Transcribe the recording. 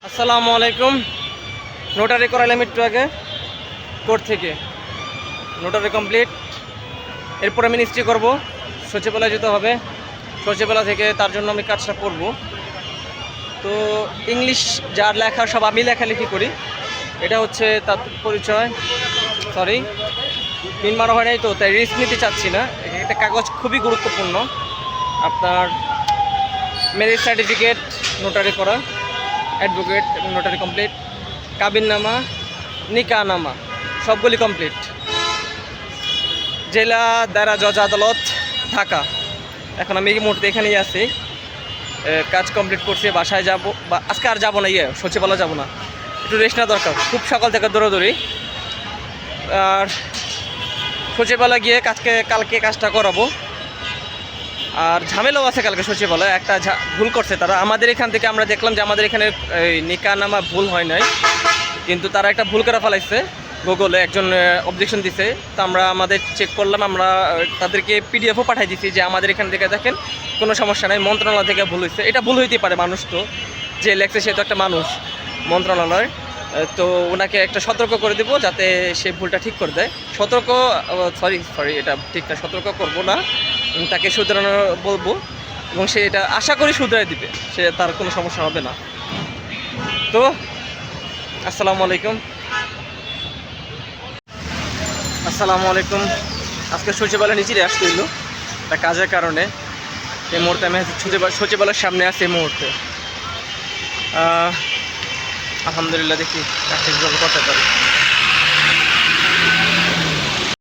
আসসালামু আলাইকুম। নোটারি করাইলাম একটু আগে কোর্ট থেকে। Notary complete. এরপর আমি মিনিস্ট্রি করবো। সচিবালয় যেতে হবে। সচিবালয় থেকে তার জন্য আমি কাজটা করব। তো ইংলিশ যার লেখা সব আমি লেখালেখি করি। এটা হচ্ছে তার পরিচয়। সরি, পিন মারা হয় নাই, তো তাই রিস্ক নিতে চাচ্ছি না। একটা কাগজ খুবই গুরুত্বপূর্ণ। আপনার ম্যারেজ সার্টিফিকেট নোটারি করা, অ্যাডভোকেট এবং নোটারি কমপ্লিট, কাবিননামা, নিকাহনামা সবগুলি কমপ্লিট। জেলা দায়রা জজ আদালত ঢাকা। এখন আমি এই মুহূর্তে এখানেই আছি। কাজ কমপ্লিট করছি, বাসায় যাব, বা আজকে আর যাবো না, সচিবালয় যাবো না, একটু রেস্ট নেওয়া দরকার। খুব সকাল থেকে দৌড়াদৌড়ি। আর সচিবালয় গিয়ে কালকে কাজটা করাবো। আর ঝামেলাও আছে কালকে সচিবালয়। একটা ভুল করছে তারা আমাদের এখান থেকে। আমরা দেখলাম যে আমাদের এখানে নিকাহনামা ভুল হয় নাই, কিন্তু তারা একটা ভুল করে ফেলাইছে। গুগলে একজন অবজেকশন দিছে, তো আমরা আমাদের চেক করলাম। আমরা তাদেরকে পিডিএফও পাঠাই দিছি যে আমাদের এখান থেকে দেখেন কোনো সমস্যা নাই, মন্ত্রণালয় থেকে ভুল হয়েছে। এটা ভুল হইতেই পারে, মানুষ তো যে লেখছে সে তো একটা মানুষ, মন্ত্রণালয়। তো ওনাকে একটা সতর্ক করে দেবো যাতে সে ভুলটা ঠিক করে দেয়। সরি এটা ঠিক না, সতর্ক করবো না, তাকে শুধরানো বলবো এবং সে এটা আশা করি শুধরাই দিবে, সে তার কোনো সমস্যা হবে না। তো আসসালামু আলাইকুম। আজকে সচিবালয় নিচে আসতে হইলো একটা কাজের কারণে। এই মুহূর্তে আমি সচিবালয়ের সামনে আছি। এই মুহূর্তে আলহামদুলিল্লাহ, দেখি কাজ ঠিকভাবে করতে পারি।